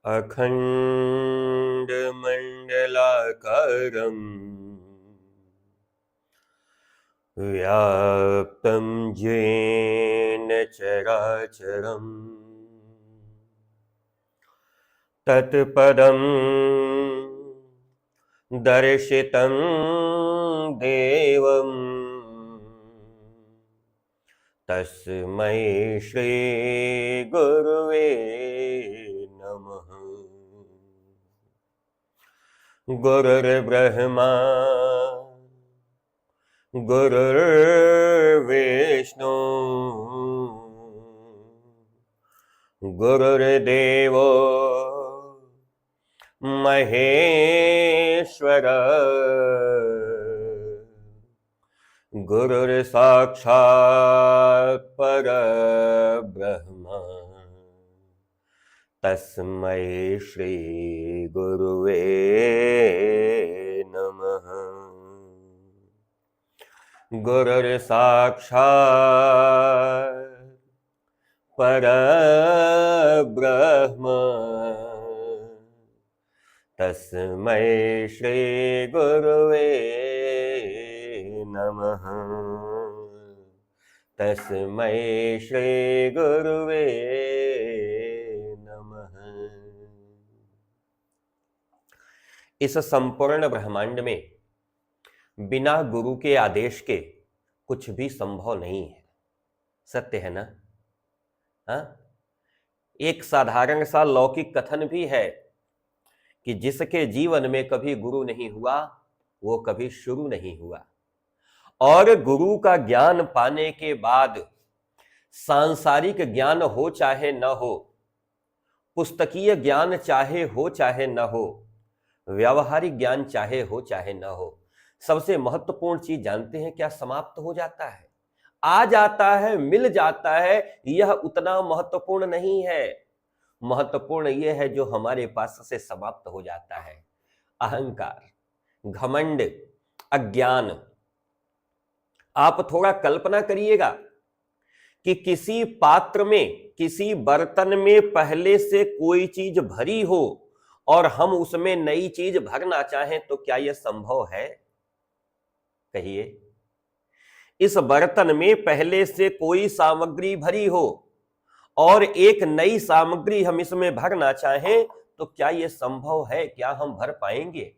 अखण्डमण्डलाकारम् व्याप्तं येन चराचरम् तत्पदं दर्शितं देवम् तस्मै श्री गुरुवे नमः। गुरुर्ब्रह्मा गुरुर्विष्णु गुरुर्देवो महेश्वर गुरुर्साक्षात् परब्रह्म तस्मै श्री गुरुवे नमः। गुरुर्साक्षात् परब्रह्म तस्मै श्री गुरुवे नमः। तस्मै श्री गुरुवे नमः। इस संपूर्ण ब्रह्मांड में बिना गुरु के आदेश के कुछ भी संभव नहीं है। सत्य है ना? हाँ, एक साधारण सा लौकिक कथन भी है कि जिसके जीवन में कभी गुरु नहीं हुआ वो कभी शुरू नहीं हुआ, और गुरु का ज्ञान पाने के बाद सांसारिक ज्ञान हो चाहे न हो, पुस्तकीय ज्ञान चाहे हो चाहे न हो, व्यावहारिक ज्ञान चाहे हो चाहे न हो, सबसे महत्वपूर्ण चीज जानते हैं क्या? समाप्त हो जाता है, आ जाता है, मिल जाता है। यह उतना महत्वपूर्ण नहीं है। महत्वपूर्ण यह है जो हमारे पास से समाप्त हो जाता है। अहंकार, घमंड, अज्ञान। आप थोड़ा कल्पना करिएगा कि किसी पात्र में, किसी बर्तन में पहले से कोई चीज भरी हो और हम उसमें नई चीज भरना चाहें तो क्या यह संभव है? कहिए। इस बर्तन में पहले से कोई सामग्री भरी हो और एक नई सामग्री हम इसमें भरना चाहें तो क्या यह संभव है? क्या हम भर पाएंगे?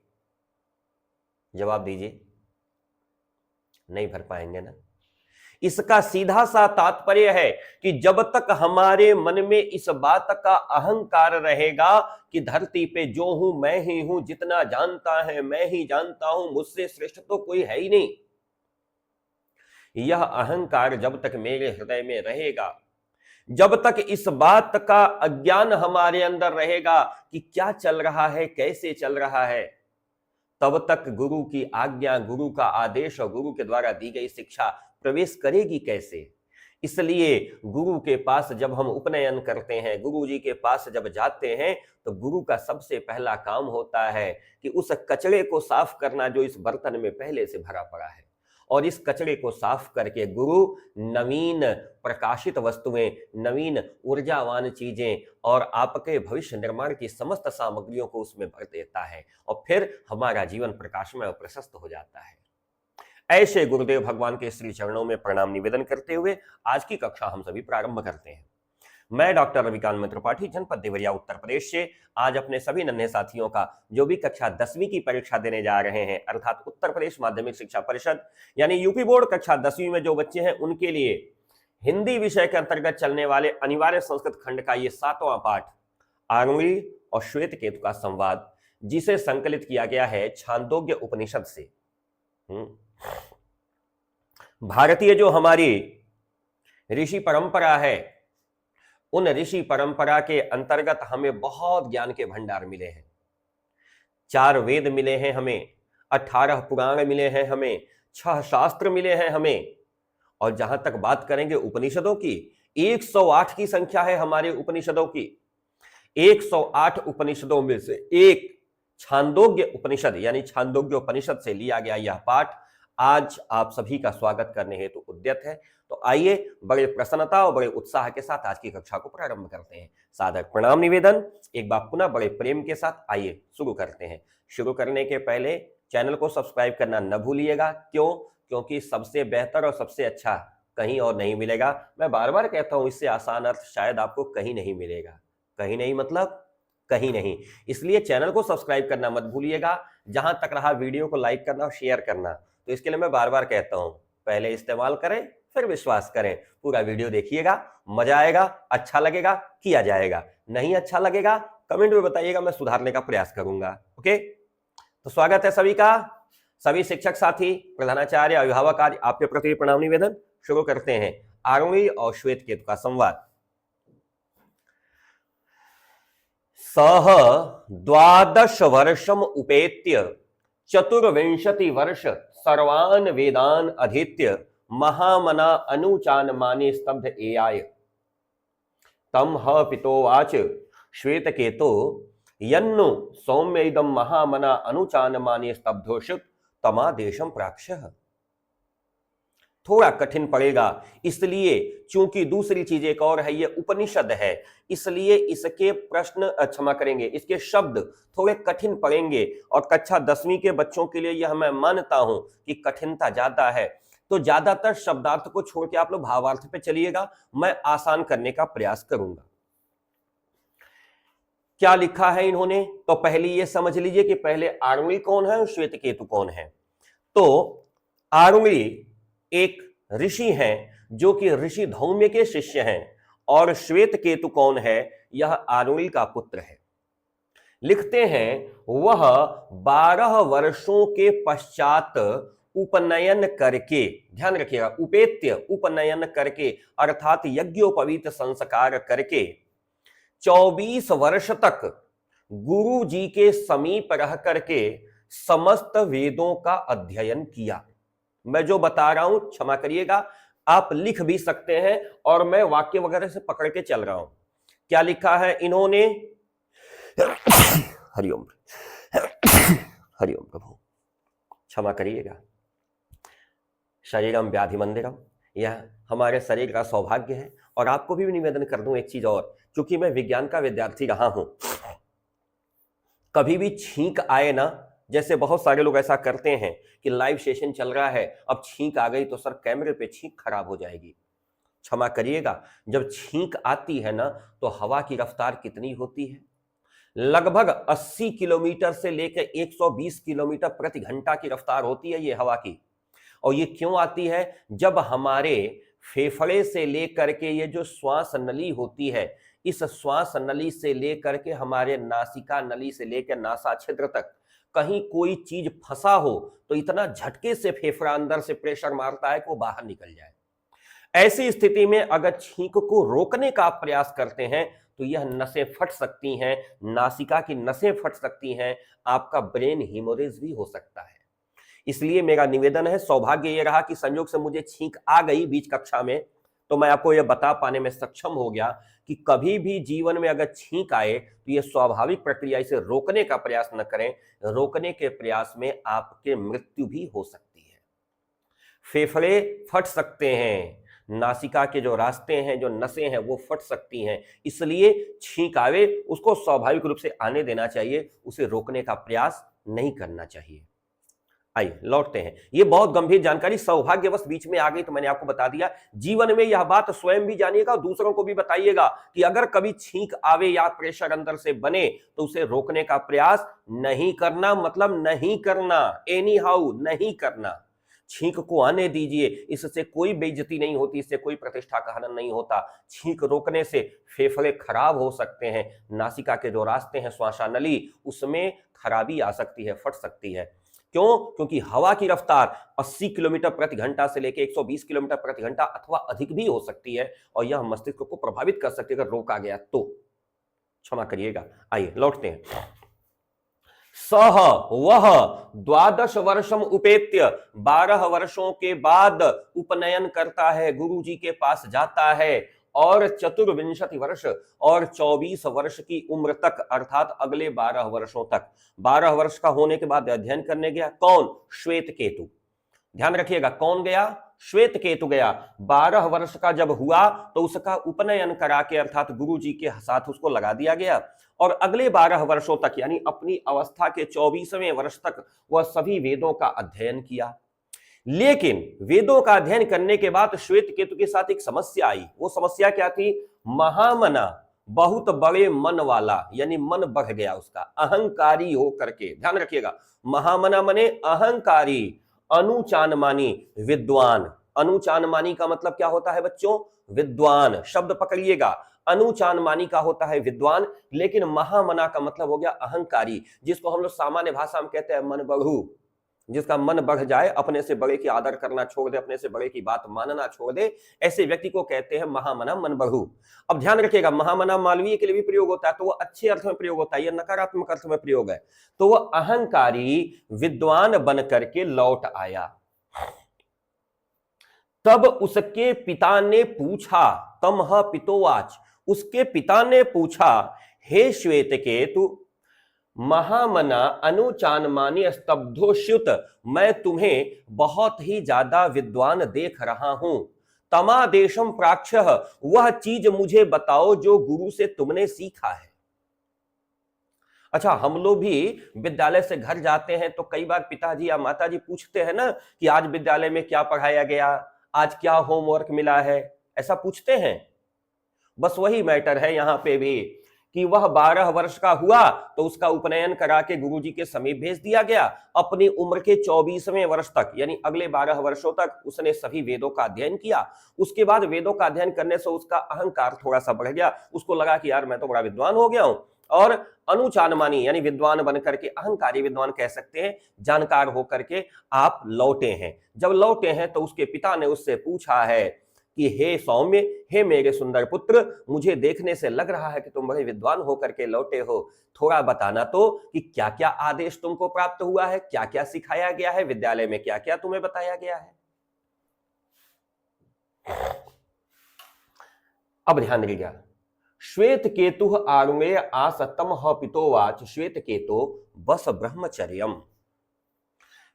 जवाब दीजिए। नहीं भर पाएंगे ना। इसका सीधा सा तात्पर्य है कि जब तक हमारे मन में इस बात का अहंकार रहेगा कि धरती पे जो हूं मैं ही हूं, जितना जानता है मैं ही जानता हूं, मुझसे श्रेष्ठ तो कोई है ही नहीं, यह अहंकार जब तक मेरे हृदय में रहेगा, जब तक इस बात का अज्ञान हमारे अंदर रहेगा कि क्या चल रहा है, कैसे चल रहा है, तब तक गुरु की आज्ञा, गुरु का आदेश और गुरु के द्वारा दी गई शिक्षा प्रवेश करेगी कैसे? इसलिए गुरु के पास जब हम उपनयन करते हैं, गुरु जी के पास जब जाते हैं, तो गुरु का सबसे पहला काम होता है कि उस कचरे को साफ करना जो इस बर्तन में पहले से भरा पड़ा है, और इस कचरे को साफ करके गुरु नवीन प्रकाशित वस्तुएं, नवीन ऊर्जावान चीजें और आपके भविष्य निर्माण की समस्त सामग्रियों को उसमें भर देता है, और फिर हमारा जीवन प्रकाशमय और प्रशस्त हो जाता है। ऐसे गुरुदेव भगवान के श्री चरणों में प्रणाम निवेदन करते हुए आज की कक्षा हम सभी प्रारंभ करते हैं। मैं डॉक्टर रविकांत त्रिपाठी, जनपद देवरिया, उत्तर प्रदेश से आज अपने सभी नन्हे साथियों का जो भी कक्षा 10वीं की परीक्षा देने जा रहे हैं, अर्थात उत्तर प्रदेश माध्यमिक शिक्षा परिषद यानी यूपी बोर्ड कक्षा 10वीं में जो बच्चे हैं उनके लिए हिंदी विषय के अंतर्गत चलने वाले अनिवार्य संस्कृत खंड का ये 7वां पाठ आरुणि और श्वेत केतु का संवाद, जिसे संकलित किया गया है छांदोग्य उपनिषद से। भारतीय जो हमारी ऋषि परंपरा है, उन ऋषि परंपरा के अंतर्गत हमें बहुत ज्ञान के भंडार मिले हैं। 4 वेद मिले हैं हमें, 18 पुराण मिले हैं हमें, 6 शास्त्र मिले हैं हमें, और जहां तक बात करेंगे उपनिषदों की, 108 की संख्या है हमारे उपनिषदों की। 108 उपनिषदों में से एक छांदोग्य उपनिषद यानी छांदोग्य उपनिषद से लिया गया यह पाठ आज आप सभी का स्वागत करने हेतु उद्यत है। तो आइए बड़े प्रसन्नता और बड़े उत्साह के साथ आज की कक्षा को प्रारंभ करते हैं। सादर प्रणाम निवेदन, एक बार पुनः बड़े प्रेम के साथ आइए शुरू करते हैं। शुरू करने के पहले चैनल को सब्सक्राइब करना न भूलिएगा। क्यों? क्योंकि सबसे बेहतर और सबसे अच्छा कहीं और नहीं मिलेगा। मैं बार बार कहता हूं, इससे आसान अर्थ शायद आपको कहीं नहीं मिलेगा। कहीं नहीं मतलब कहीं नहीं। इसलिए चैनल को सब्सक्राइब करना मत भूलिएगा। जहां तक रहा वीडियो को लाइक करना और शेयर करना, तो इसके लिए मैं बार बार कहता हूं, पहले इस्तेमाल करें फिर विश्वास करें। पूरा वीडियो देखिएगा, मजा आएगा, अच्छा लगेगा, किया जाएगा। नहीं अच्छा लगेगा कमेंट में बताइएगा, मैं सुधारने का प्रयास करूंगा। ओके, तो स्वागत है सभी का। सभी शिक्षक साथी, प्रधानाचार्य, अभिभावक आज आपके प्रति प्रणाम निवेदन। शुरू करते हैं आरुणि और श्वेत केतु का संवाद। सह 12 वर्षम उपेत्य चतुर्विंशति वर्ष सर्वान वेदान अधीत्य महामना अनुचान माने स्तब्ध एयाय तम ह पितोवाच श्वेत केतो यन्नु सौम्य इदम महामना अनुचान माने स्तब्धोषुत तमा देशम प्राक्षः। थोड़ा कठिन पड़ेगा, इसलिए चूंकि दूसरी चीज एक और है, ये उपनिषद है, इसलिए इसके प्रश्न क्षमा करेंगे, इसके शब्द थोड़े कठिन पड़ेंगे। और कक्षा 10वीं के बच्चों के लिए यह मैं मानता हूं कि कठिनता ज्यादा है, तो ज्यादातर शब्दार्थ को छोड़ के आप लोग भावार्थ पे चलिएगा। मैं आसान करने का प्रयास करूंगा। क्या लिखा है इन्होंने, तो पहले ये समझ लीजिए कि पहले आरुणि कौन है और श्वेत केतु कौन है। तो आरुणि एक ऋषि हैं जो कि ऋषि धौम्य के शिष्य हैं, और श्वेत केतु कौन है, यह आरुणि का पुत्र है। लिखते हैं वह 12 वर्षों के पश्चात उपनयन करके, ध्यान रखिएगा, उपेत्य उपनयन करके अर्थात यज्ञोपवीत संस्कार करके 24 वर्ष तक गुरु जी के समीप रह करके समस्त वेदों का अध्ययन किया। मैं जो बता रहा हूं क्षमा करिएगा, आप लिख भी सकते हैं और मैं वाक्य वगैरह से पकड़ के चल रहा हूं। क्या लिखा है इन्होंने? हरिओम हरिओम प्रभु, क्षमा करिएगा। शरीरम व्याधि मंदिरम, यह हमारे शरीर का सौभाग्य है। और आपको भी निवेदन कर दूं एक चीज और, क्योंकि मैं विज्ञान का विद्यार्थी रहा हूं, कभी भी छींक आए ना, जैसे बहुत सारे लोग ऐसा करते हैं कि लाइव सेशन चल रहा है, अब छींक आ गई तो सर कैमरे पे छींक खराब हो जाएगी। क्षमा करिएगा, जब छींक आती है ना, तो हवा की रफ्तार कितनी होती है? लगभग 80 किलोमीटर से लेकर 120 किलोमीटर प्रति घंटा की रफ्तार होती है ये हवा की। और ये क्यों आती है? जब हमारे फेफड़े से लेकर के ये जो श्वास नली होती है, इस श्वास नली से लेकर के हमारे नासिका नली से लेकर नासा छिद्र तक कहीं कोई चीज फंसा हो तो इतना झटके से फेफड़ा अंदर से प्रेशर मारता है कि वो बाहर निकल जाए। ऐसी स्थिति में अगर छींक को रोकने का आप प्रयास करते हैं तो यह नसें फट सकती हैं, नासिका की नसें फट सकती हैं, आपका ब्रेन हीमोरेज भी हो सकता है। इसलिए मेरा निवेदन है, सौभाग्य यह रहा कि संयोग से मुझे छींक आ गई बीच कक्षा में, तो मैं आपको यह बता पाने में सक्षम हो गया कि कभी भी जीवन में अगर छींक आए तो यह स्वाभाविक प्रक्रिया, इसे रोकने का प्रयास न करें। रोकने के प्रयास में आपके मृत्यु भी हो सकती है। फेफड़े फट सकते हैं, नासिका के जो रास्ते हैं, जो नसें हैं, वो फट सकती हैं। इसलिए छींक आवे उसको स्वाभाविक रूप से आने देना चाहिए, उसे रोकने का प्रयास नहीं करना चाहिए। आइए लौटते हैं। ये बहुत गंभीर जानकारी सौभाग्यवश बीच में आ गई तो मैंने आपको बता दिया। जीवन में यह बात स्वयं भी जानिएगा और दूसरों को भी बताइएगा कि अगर कभी छींक आवे या प्रेशर अंदर से बने तो उसे रोकने का प्रयास नहीं करना, मतलब नहीं करना, एनी हाउ नहीं करना। छींक को आने दीजिए, इससे कोई बेइज्जती नहीं होती, इससे कोई प्रतिष्ठा का हनन नहीं होता। छींक रोकने से फेफड़े खराब हो सकते हैं, नासिका के जो रास्ते हैं, श्वासानली, उसमें खराबी आ सकती है, फट सकती है। क्यों? क्योंकि हवा की रफ्तार 80 किलोमीटर प्रति घंटा से लेकर 120 किलोमीटर प्रति घंटा अथवा अधिक भी हो सकती है, और यह मस्तिष्क को प्रभावित कर सकती है अगर रोका गया तो। क्षमा करिएगा। आइए लौटते हैं। सह वह 12 वर्षम उपेत्य, 12 वर्षों के बाद उपनयन करता है, गुरु जी के पास जाता है, और चतुर्विंशति वर्ष और 24 वर्ष की उम्र तक, अर्थात अगले 12 वर्षों तक। 12 वर्ष का होने के बाद अध्ययन करने गया। कौन? श्वेत केतु। ध्यान रखिएगा, कौन गया? श्वेत केतु गया, 12 वर्ष का जब हुआ तो उसका उपनयन करा के अर्थात गुरु जी के साथ उसको लगा दिया गया और अगले 12 वर्षों तक यानी अपनी अवस्था के 24वें वर्ष तक वह सभी वेदों का अध्ययन किया। लेकिन वेदों का अध्ययन करने के बाद श्वेत केतु के साथ एक समस्या आई। वो समस्या क्या थी? महामना, बहुत बड़े मन वाला, यानी मन बढ़ गया उसका, अहंकारी हो करके। ध्यान रखिएगा, महामना मने अहंकारी, अनुचानमानी, विद्वान। अनुचानमानी का मतलब क्या होता है बच्चों? विद्वान। शब्द पकड़िएगा, अनुचानमानी का होता है विद्वान, लेकिन महामना का मतलब हो गया अहंकारी, जिसको हम लोग सामान्य भाषा में कहते हैं मन बढ़ू। जिसका मन बढ़ जाए, अपने से बड़े की आदर करना छोड़ दे, अपने से बड़े की बात मानना छोड़ दे, ऐसे व्यक्ति को कहते हैं महामना, मन बढ़ू। अब ध्यान रखिएगा, महामना मालवीय के लिए भी प्रयोग होता है, तो वो अच्छे अर्थ में प्रयोग होता है, यह नकारात्मक अर्थ में प्रयोग है। तो वह अहंकारी विद्वान बन करके लौट आया। तब उसके पिता ने पूछा, तमह पितोवाच, उसके पिता ने पूछा, हे श्वेतकेतु, महामना अनुचानमानी स्तब्धोच्युत, मैं तुम्हें बहुत ही ज्यादा विद्वान देख रहा हूं। तमादेशम प्राक्षः, वह चीज मुझे बताओ जो गुरु से तुमने सीखा है। अच्छा, हम लोग भी विद्यालय से घर जाते हैं तो कई बार पिताजी या माताजी पूछते हैं ना कि आज विद्यालय में क्या पढ़ाया गया, आज क्या होमवर्क मिला है, ऐसा पूछते हैं। बस वही मैटर है यहां पे भी कि वह 12 वर्ष का हुआ तो उसका उपनयन करा के गुरुजी के समीप भेज दिया गया। अपनी उम्र के 24वें वर्ष तक यानी अगले 12 वर्षों तक उसने सभी वेदों का अध्ययन किया। उसके बाद वेदों का अध्ययन करने से उसका अहंकार थोड़ा सा बढ़ गया, उसको लगा कि यार मैं तो बड़ा विद्वान हो गया हूं, और अनुचानमानी यानी विद्वान बन करके, अहंकारी विद्वान कह सकते हैं, जानकार होकर के आप लौटे हैं। जब लौटे हैं तो उसके पिता ने उससे पूछा है कि हे सौम्य, हे मेरे सुंदर पुत्र, मुझे देखने से लग रहा है कि तुम बड़े विद्वान होकर के लौटे हो, थोड़ा बताना तो कि क्या क्या आदेश तुमको प्राप्त हुआ है, क्या क्या सिखाया गया है, विद्यालय में क्या क्या तुम्हें बताया गया है। अब ध्यान दीजिएगा, श्वेत केतु आरुणे आसतम पितोवाच, श्वेत केतु बस ब्रह्मचर्यम।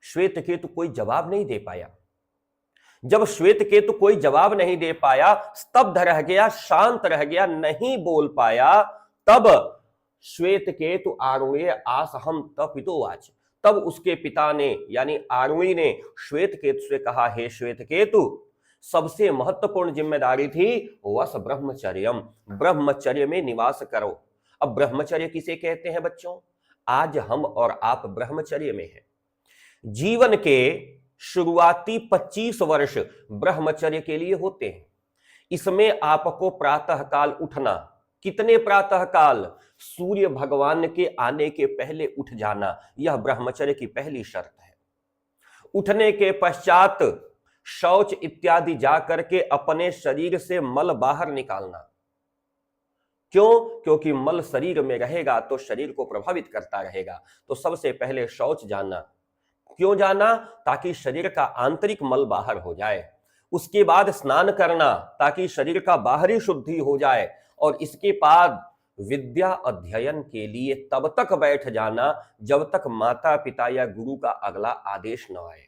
श्वेत केतु कोई जवाब नहीं दे पाया। जब श्वेत केतु कोई जवाब नहीं दे पाया, स्तब्ध रह गया, शांत रह गया, नहीं बोल पाया, तब श्वेत केतु आरुणे आसहम तपितोवाच, तब उसके पिता ने यानी आरुणि ने श्वेत केतु से कहा, हे श्वेत केतु, सबसे महत्वपूर्ण जिम्मेदारी थी वस ब्रह्मचर्यम, ब्रह्मचर्य में निवास करो। अब ब्रह्मचर्य किसे कहते हैं बच्चों? आज हम और आप ब्रह्मचर्य में हैं। जीवन के शुरुआती 25 वर्ष ब्रह्मचर्य के लिए होते हैं। इसमें आपको प्रातः काल उठना, कितने प्रातः काल? सूर्य भगवान के आने के पहले उठ जाना, यह ब्रह्मचर्य की पहली शर्त है। उठने के पश्चात शौच इत्यादि जाकर के अपने शरीर से मल बाहर निकालना। क्यों? क्योंकि मल शरीर में रहेगा तो शरीर को प्रभावित करता रहेगा। तो सबसे पहले शौच जाना। क्यों जाना? ताकि शरीर का आंतरिक मल बाहर हो जाए। उसके बाद स्नान करना ताकि शरीर का बाहरी शुद्धि हो जाए, और इसके बाद विद्या अध्ययन के लिए तब तक बैठ जाना जब तक माता पिता या गुरु का अगला आदेश न आए।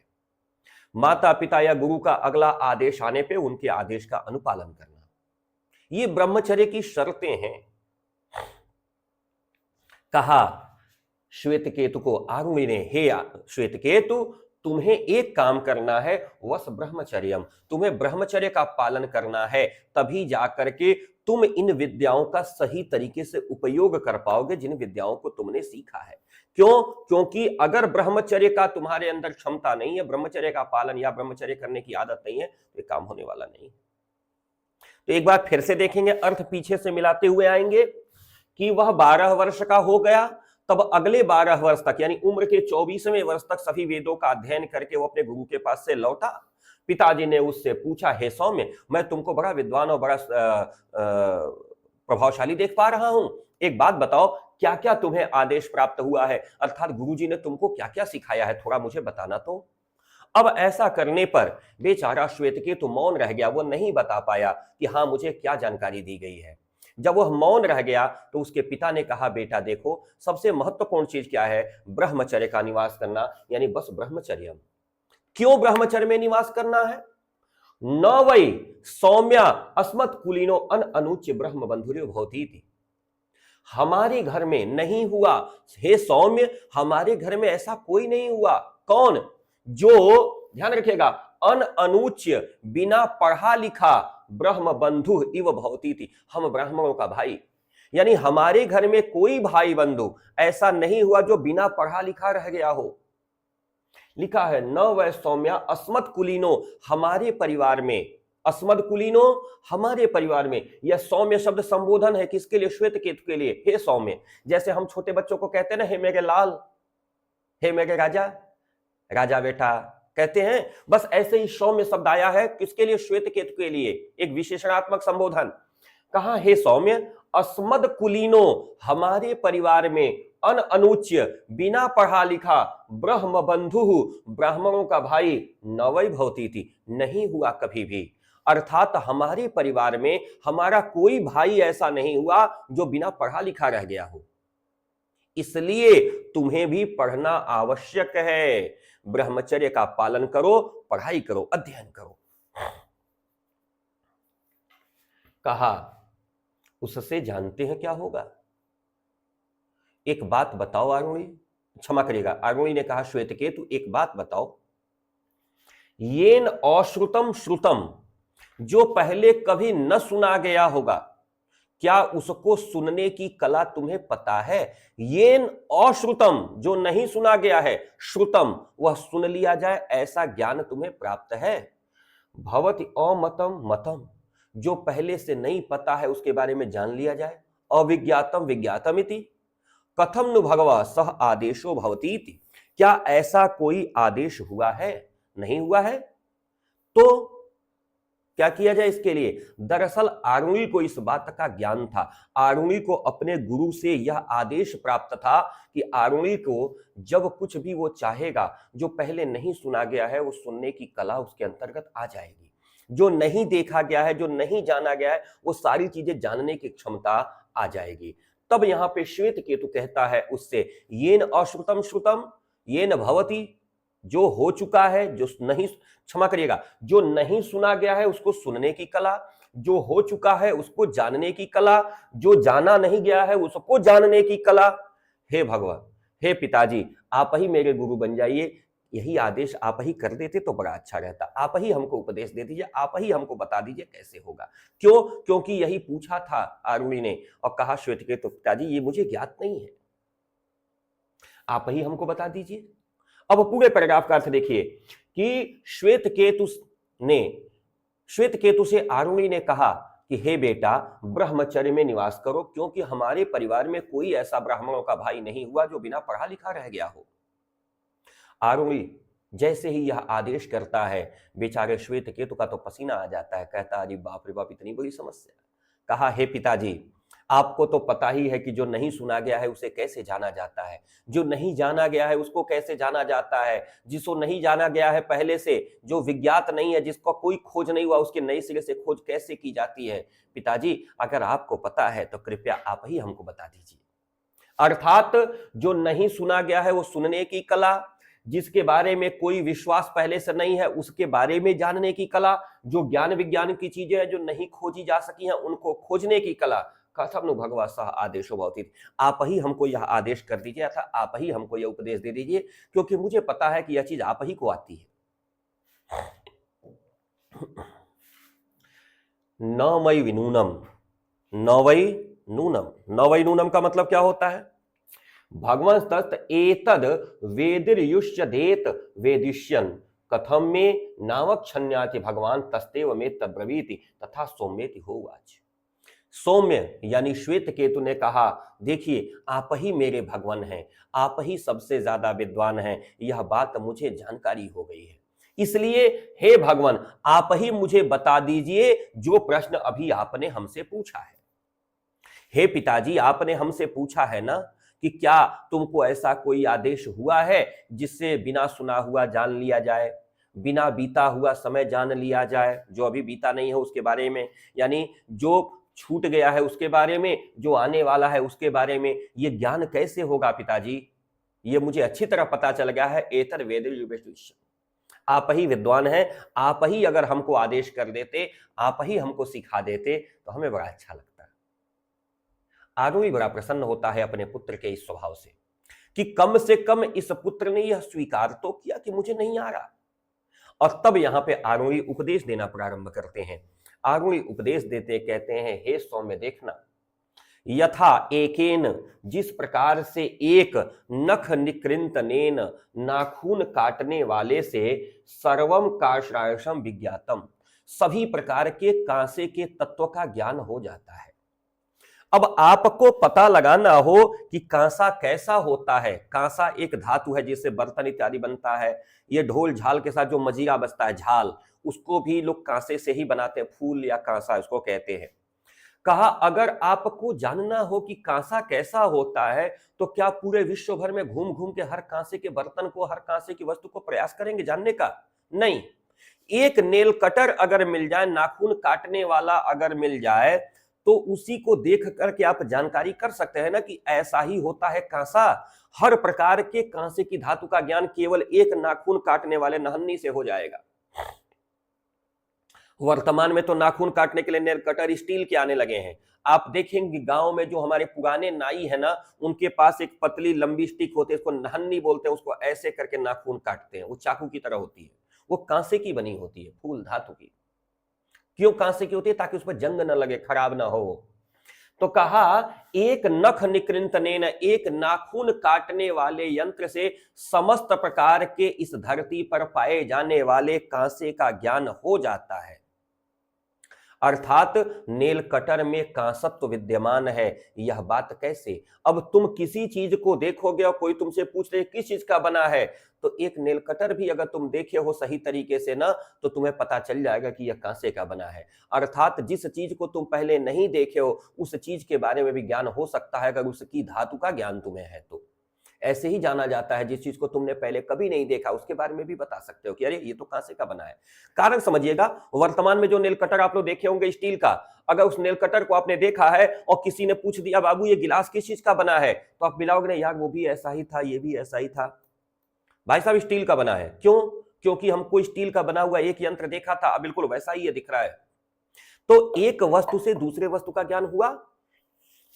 माता पिता या गुरु का अगला आदेश आने पे उनके आदेश का अनुपालन करना, ये ब्रह्मचर्य की शर्तें हैं। कहा श्वेतकेतु को आरुणि ने, हे श्वेतकेतु, तुम्हें एक काम करना है, वस ब्रह्मचर्यम, तुम्हें ब्रह्मचर्य का पालन करना है, तभी जाकर के तुम इन विद्याओं का सही तरीके से उपयोग कर पाओगे जिन विद्याओं को तुमने सीखा है। क्यों? क्योंकि अगर ब्रह्मचर्य का तुम्हारे अंदर क्षमता नहीं है, ब्रह्मचर्य का पालन या ब्रह्मचर्य करने की आदत नहीं है, तो ये काम होने वाला नहीं। तो एक बार फिर से देखेंगे, अर्थ पीछे से मिलाते हुए आएंगे कि वह 12 वर्ष का हो गया, तब अगले 12 वर्ष तक यानी उम्र के 24वें वर्ष तक सभी वेदों का अध्ययन करके वो अपने गुरु के पास से लौटा। पिताजी ने उससे पूछा, हे सौम्य, मैं तुमको बड़ा विद्वान और बड़ा प्रभावशाली देख पा रहा हूं, एक बात बताओ, क्या क्या तुम्हें आदेश प्राप्त हुआ है, अर्थात गुरुजी ने तुमको क्या क्या सिखाया है, थोड़ा मुझे बताना तो। अब ऐसा करने पर बेचारा श्वेतकेतु मौन रह गया, वो नहीं बता पाया कि हाँ मुझे क्या जानकारी दी गई है। जब वह मौन रह गया तो उसके पिता ने कहा, बेटा देखो, सबसे महत्वपूर्ण चीज क्या है? ब्रह्मचर्य का निवास करना, यानी बस ब्रह्मचर्य। क्यों ब्रह्मचर्य में निवास करना है? न वै सौम्या अस्मत् कुलीनो अन अनुच्य ब्रह्म बंधुर्यो भवती थी। हमारे घर में नहीं हुआ, हे सौम्य, हमारे घर में ऐसा कोई नहीं हुआ। कौन? जो, ध्यान रखिएगा, अन अनुच्य, बिना पढ़ा लिखा, ब्रह्म बंधु इव भवती थी, हम ब्राह्मणों का भाई, यानी हमारे घर में कोई भाई बंधु ऐसा नहीं हुआ जो बिना पढ़ा लिखा रह गया हो। लिखा है न वै सौम्या अस्मत् कुलीनो, हमारे परिवार में, अस्मद कुलीनो, हमारे परिवार में। यह सौम्य शब्द संबोधन है किसके लिए? श्वेत केतु के लिए। हे सौम्य, जैसे हम छोटे बच्चों को कहते हैं ना, हे मेरे लाल, हे मेरे राजा, राजा बेटा कहते हैं, बस ऐसे ही सौम्य शब्द आया है किसके लिए? श्वेत केतु के लिए, एक विशेषणात्मक संबोधन। कहा हे सौम्य अस्मद कुलीनो, हमारे परिवार में, अन अनुच्य, बिना पढ़ा लिखा, ब्रह्म बंधु, ब्राह्मणों का भाई, नवै भवती थी, नहीं हुआ कभी भी। अर्थात हमारे परिवार में हमारा कोई भाई ऐसा नहीं हुआ जो बिना पढ़ा लिखा रह गया हो, इसलिए तुम्हें भी पढ़ना आवश्यक है। ब्रह्मचर्य का पालन करो, पढ़ाई करो, अध्ययन करो। कहा उससे जानते हैं क्या होगा? एक बात बताओ आरुणि, क्षमा करिएगा, आरुणि ने कहा श्वेतकेतु एक बात बताओ, येन अश्रुतम श्रुतम, जो पहले कभी न सुना गया होगा, क्या उसको सुनने की कला तुम्हें पता है? येन अश्रुतम, जो नहीं सुना गया है, श्रुतम, वह सुन लिया जाए, ऐसा ज्ञान तुम्हें प्राप्त है। भवति अमतम मतम, जो पहले से नहीं पता है उसके बारे में जान लिया जाए। अविज्ञातम विज्ञातम इति, कथम नु भगवा सह आदेशो भवतीति, क्या ऐसा कोई आदेश हुआ है? नहीं हुआ है, तो क्या किया जाए इसके लिए? दरअसल आरुणि को इस बात का ज्ञान था, आरुणि को अपने गुरु से यह आदेश प्राप्त था कि आरुणि को जब कुछ भी वो चाहेगा, जो पहले नहीं सुना गया है, वो सुनने की कला उसके अंतर्गत आ जाएगी। जो नहीं देखा गया है, जो नहीं जाना गया है, वो सारी चीजें जानने की क्षमता आ जाएगी। तब यहां पे श्वेत केतु कहता है उससे, येन अश्रुतम श्रुतम, येन भवति, जो हो चुका है, जो नहीं, क्षमा करिएगा, जो नहीं सुना गया है उसको सुनने की कला, जो हो चुका है उसको जानने की कला, जो जाना नहीं गया है उसको जानने की कला। हे भगवान, हे पिताजी, आप ही मेरे गुरु बन जाइए, यही आदेश आप ही कर देते तो बड़ा अच्छा रहता। आप ही हमको उपदेश दे दीजिए, आप ही हमको बता दीजिए कैसे होगा। क्यों? क्योंकि यही पूछा था आरुणि ने और कहा श्वेतकेतु पिताजी ये मुझे ज्ञात नहीं है, आप ही हमको बता दीजिए। अब पूरे पैराग्राफ का अर्थ देखिए कि श्वेत केतु से आरुणि ने कहा कि हे बेटा, ब्रह्मचर्य में निवास करो, क्योंकि हमारे परिवार में कोई ऐसा ब्राह्मणों का भाई नहीं हुआ जो बिना पढ़ा लिखा रह गया हो। आरुणि जैसे ही यह आदेश करता है, बेचारे श्वेत केतु का तो पसीना आ जाता है, कहता अरे बाप रे बाप, इतनी बड़ी समस्या। कहा हे पिताजी, आपको तो पता ही है कि जो नहीं सुना गया है उसे कैसे जाना जाता है, जो नहीं जाना गया है उसको कैसे जाना जाता है, जिसको नहीं जाना गया है पहले से, जो विज्ञात नहीं है, जिसका कोई खोज नहीं हुआ, उसके नए सिरे से खोज कैसे की जाती है। पिताजी अगर आपको पता है तो कृपया आप ही हमको बता दीजिए। अर्थात जो नहीं सुना गया है वो सुनने की कला, जिसके बारे में कोई विश्वास पहले से नहीं है उसके बारे में जानने की कला, जो ज्ञान विज्ञान की चीजें हैं जो नहीं खोजी जा सकी हैं उनको खोजने की कला। कथम नु भगवा सह आदेशो भवति, आप ही हमको यह आदेश कर दीजिए अथवा आप ही हमको यह उपदेश दे दीजिए, क्योंकि मुझे पता है कि यह चीज आप ही को आती है। न मई विनूनम, न वै नूनम, न वै नूनम का मतलब क्या होता है? भगवान तत् एतद वेदिर्युष्यदेत वेदिष्यन् कथम में नावक्षण्याति भगवान तस्तेव में तब्रवीति तथा सौम्येति होवाच। सौम्य यानी श्वेत केतु ने कहा, देखिए आप ही मेरे भगवान हैं, आप ही सबसे ज्यादा विद्वान हैं, यह बात मुझे जानकारी हो गई है, इसलिए हे भगवान आप ही मुझे बता दीजिए जो प्रश्न अभी आपने हमसे पूछा है। हे पिताजी, आपने हमसे पूछा है ना कि क्या तुमको ऐसा कोई आदेश हुआ है जिससे बिना सुना हुआ जान लिया जाए, बिना बीता हुआ समय जान लिया जाए, जो अभी बीता नहीं है उसके बारे में, यानी जो छूट गया है उसके बारे में, जो आने वाला है उसके बारे में, ये ज्ञान कैसे होगा पिताजी? ये मुझे अच्छी तरह पता चल गया है। एतर वेद, आप ही विद्वान हैं, आप ही अगर हमको आदेश कर देते, आप ही हमको सिखा देते तो हमें बड़ा अच्छा लगता। आरुणि बड़ा प्रसन्न होता है अपने पुत्र के इस स्वभाव से कि कम से कम इस पुत्र ने यह स्वीकार तो किया कि मुझे नहीं आ रहा। और तब यहां पे आरुणि उपदेश देना प्रारंभ करते हैं। आरुणि उपदेश देते कहते हैं, हे सौम्य देखना, यथा एकेन, जिस प्रकार से एक नख निकृंतनेन, नाखून काटने वाले से सर्वम काष्ठांशम विज्ञातम, सभी प्रकार के कांसे के तत्व का ज्ञान हो जाता है। अब आपको पता लगाना हो कि कांसा कैसा होता है। कांसा एक धातु है जिससे बर्तन इत्यादि बनता है। ये ढोल झाल के साथ जो मजीरा बजता है झाल, उसको भी लोग कांसे से ही बनाते हैं, फूल या कांसा इसको कहते हैं। कहा अगर आपको जानना हो कि कांसा कैसा होता है तो क्या पूरे विश्व भर में घूम घूम के हर कांसे के बर्तन को, हर कांसे की वस्तु को प्रयास करेंगे जानने का? नहीं। एक नेल कटर अगर मिल जाए, नाखून काटने वाला अगर मिल जाए, तो उसी को देख करके आप जानकारी कर सकते हैं ना कि ऐसा ही होता है कांसा। हर प्रकार के कांसे की धातु का ज्ञान केवल एक नाखून काटने वाले नहन्नी से हो जाएगा। वर्तमान में तो नाखून काटने के लिए नेल कटर स्टील के आने लगे हैं। आप देखेंगे गांव में जो हमारे पुराने नाई है ना, उनके पास एक पतली लंबी स्टिक होती है, उसको नहन्नी बोलते हैं, उसको ऐसे करके नाखून काटते हैं। वो चाकू की तरह होती है, वो कांसे की बनी होती है, फूल धातु की। क्यों कांसे की होती है? ताकि उस पर जंग न लगे, खराब ना हो। तो कहा एक नख निकृंतनेन, एक नाखून काटने यंत्र यंत्र से समस्त प्रकार के इस धरती पर पाए जाने वाले कांसे का ज्ञान हो जाता है। अर्थात नेल कटर में कांसत्व विद्यमान है। यह बात कैसे? अब तुम किसी चीज को देखोगे और कोई तुमसे पूछ रहे किस चीज का बना है, तो एक नेल कटर भी अगर तुम देखे हो सही तरीके से ना, तो तुम्हें पता चल जाएगा कि यह कांसे का बना है। अर्थात जिस चीज को तुम पहले नहीं देखे हो, उस चीज के बारे में भी ज्ञान हो सकता है अगर उसकी धातु का ज्ञान तुम्हें है तो। ऐसे ही जाना जाता है जिस चीज को तुमने पहले कभी नहीं देखा उसके बारे में भी बता सकते हो कि अरे ये तो कांसे का बना है। कारण समझिएगा, वर्तमान में जो नेल कटर आप लोग देखे होंगे स्टील का, अगर उस नेल कटर को आपने देखा है और किसी ने पूछ दिया बाबू ये गिलास किस चीज का बना है, तो आप मिलाओगे नहीं यार वो भी ऐसा ही था, ये भी ऐसा ही था, भाई साहब स्टील का बना है। क्यों? क्योंकि हमको स्टील का बना हुआ एक यंत्र देखा था, अब बिल्कुल वैसा ही ये दिख रहा है। तो एक वस्तु से दूसरे वस्तु का ज्ञान हुआ।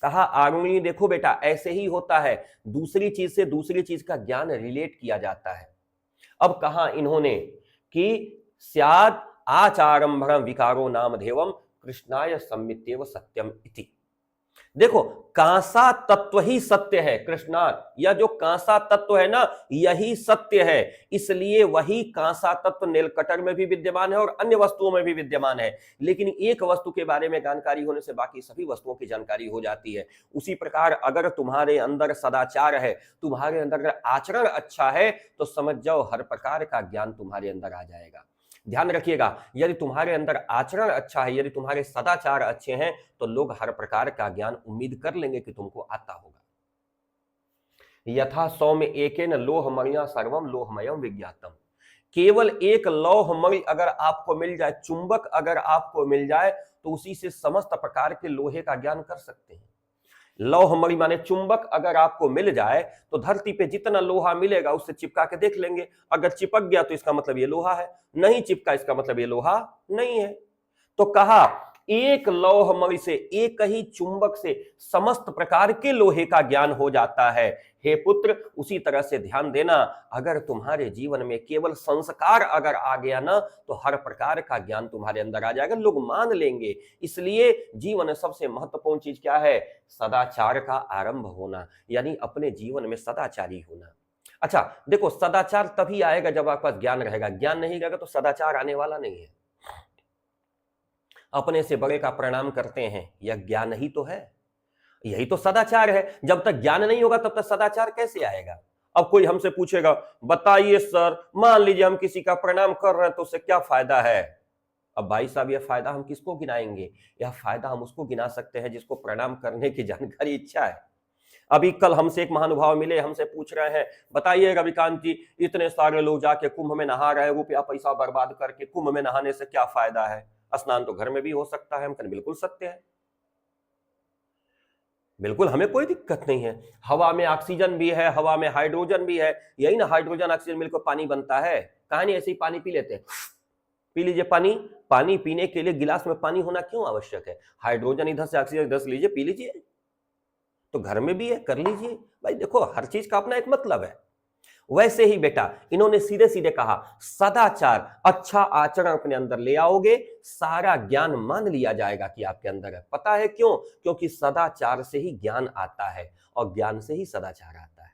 कहा आरुणि देखो बेटा ऐसे ही होता है, दूसरी चीज से दूसरी चीज का ज्ञान रिलेट किया जाता है। अब कहा इन्होंने कि स्याद आचारंभरम विकारो नामधेवम कृष्णाय सम्मित्येव सत्यम इति। देखो कांसा तत्व ही सत्य है, कृष्णा, यह जो कांसा तत्व है ना यही सत्य है। इसलिए वही कांसा तत्व नेलकटर में भी विद्यमान है और अन्य वस्तुओं में भी विद्यमान है। लेकिन एक वस्तु के बारे में जानकारी होने से बाकी सभी वस्तुओं की जानकारी हो जाती है। उसी प्रकार अगर तुम्हारे अंदर सदाचार है, तुम्हारे अंदर आचरण अच्छा है, तो समझ जाओ हर प्रकार का ज्ञान तुम्हारे अंदर आ जाएगा। ध्यान रखिएगा, यदि तुम्हारे अंदर आचरण अच्छा है, यदि तुम्हारे सदाचार अच्छे हैं, तो लोग हर प्रकार का ज्ञान उम्मीद कर लेंगे कि तुमको आता होगा। यथा सौम्य एकेन लोहमणिया सर्वम लोहमयम विज्ञातम। केवल एक लौहमणि अगर आपको मिल जाए, चुंबक अगर आपको मिल जाए, तो उसी से समस्त प्रकार के लोहे का ज्ञान कर सकते हैं। लौहमणि माने चुंबक अगर आपको मिल जाए तो धरती पे जितना लोहा मिलेगा उससे चिपका के देख लेंगे। अगर चिपक गया तो इसका मतलब ये लोहा है, नहीं चिपका इसका मतलब ये लोहा नहीं है। तो कहा एक लौहमणि से, एक ही चुंबक से समस्त प्रकार के लोहे का ज्ञान हो जाता है। हे पुत्र, उसी तरह से ध्यान देना, अगर तुम्हारे जीवन में केवल संस्कार अगर आ गया ना, तो हर प्रकार का ज्ञान तुम्हारे अंदर आ जाएगा, लोग मान लेंगे। इसलिए जीवन में सबसे महत्वपूर्ण चीज क्या है? सदाचार का आरंभ होना, यानी अपने जीवन में सदाचारी होना। अच्छा देखो, सदाचार तभी आएगा जब आपके पास ज्ञान रहेगा, ज्ञान नहीं रहेगा तो सदाचार आने वाला नहीं है। अपने से बड़े का प्रणाम करते हैं, यह ज्ञान ही तो है, यही तो सदाचार है। जब तक ज्ञान नहीं होगा तब तक सदाचार कैसे आएगा? अब कोई हमसे पूछेगा बताइए सर, मान लीजिए हम किसी का प्रणाम कर रहे हैं तो उससे क्या फायदा है? अब भाई साहब यह फायदा हम किसको गिनाएंगे? यह फायदा हम उसको गिना सकते हैं जिसको प्रणाम करने की जानकारी इच्छा है। अभी कल हमसे एक महानुभाव मिले, हमसे पूछ रहे हैं बताइए रविकांत जी, इतने सारे लोग जाके कुंभ में नहा रहे हैं, रुपया पैसा बर्बाद करके, कुंभ में नहाने से क्या फायदा है? स्नान तो घर में भी हो सकता है। हम कहते बिल्कुल सत्य है, बिल्कुल हमें कोई दिक्कत नहीं है। हवा में ऑक्सीजन भी है, हवा में हाइड्रोजन भी है, यही ना हाइड्रोजन ऑक्सीजन मिलकर पानी बनता है। कहा नहीं ऐसे ही पानी पी लेते हैं, पी लीजिए पानी। पानी पीने के लिए गिलास में पानी होना क्यों आवश्यक है? हाइड्रोजन इधर से ऑक्सीजन इधर से लीजिए, पी लीजिए। तो घर में भी है, कर लीजिए भाई। देखो हर चीज का अपना एक मतलब है। वैसे ही बेटा इन्होंने सीधे सीधे कहा सदाचार, अच्छा आचरण अपने अंदर ले आओगे, सारा ज्ञान मान लिया जाएगा कि आपके अंदर है। पता है क्यों? क्योंकि सदाचार से ही ज्ञान आता है और ज्ञान से ही सदाचार आता है।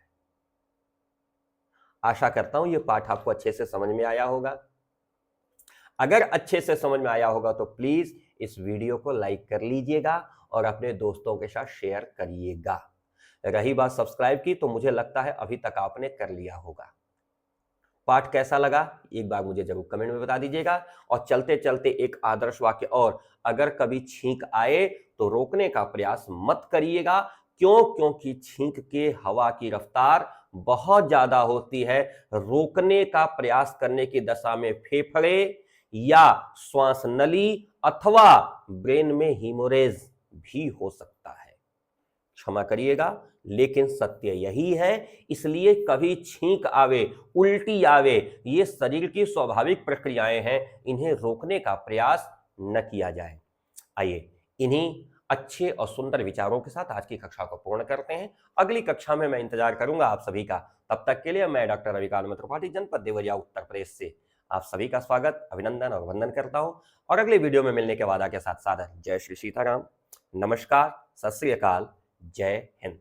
आशा करता हूं यह पाठ आपको अच्छे से समझ में आया होगा। अगर अच्छे से समझ में आया होगा तो प्लीज इस वीडियो को लाइक कर लीजिएगा और अपने दोस्तों के साथ शेयर करिएगा। रही बात सब्सक्राइब की, तो मुझे लगता है अभी तक आपने कर लिया होगा। पाठ कैसा लगा एक बार मुझे जरूर कमेंट में बता दीजिएगा। और चलते चलते एक आदर्श वाक्य और, अगर कभी छींक आए तो रोकने का प्रयास मत करिएगा। क्यों? क्योंकि छींक के हवा की रफ्तार बहुत ज्यादा होती है। रोकने का प्रयास करने की दशा में फेफड़े या श्वास नली अथवा ब्रेन में हीमोरेज भी हो सकता है। क्षमा करिएगा, लेकिन सत्य यही है। इसलिए कभी छींक आवे, उल्टी आवे, ये शरीर की स्वाभाविक प्रक्रियाएं हैं, इन्हें रोकने का प्रयास न किया जाए। आइए इन्हीं अच्छे और सुंदर विचारों के साथ आज की कक्षा को पूर्ण करते हैं। अगली कक्षा में मैं इंतजार करूंगा आप सभी का। तब तक के लिए मैं डॉक्टर रविकांत त्रिपाठी, जनपद देवरिया, उत्तर प्रदेश से आप सभी का स्वागत, अभिनंदन और वंदन करता हूं। और अगले वीडियो में मिलने के वादा के साथ साथ जय श्री सीताराम, नमस्कार, सत श्री अकाल, जय हिंद।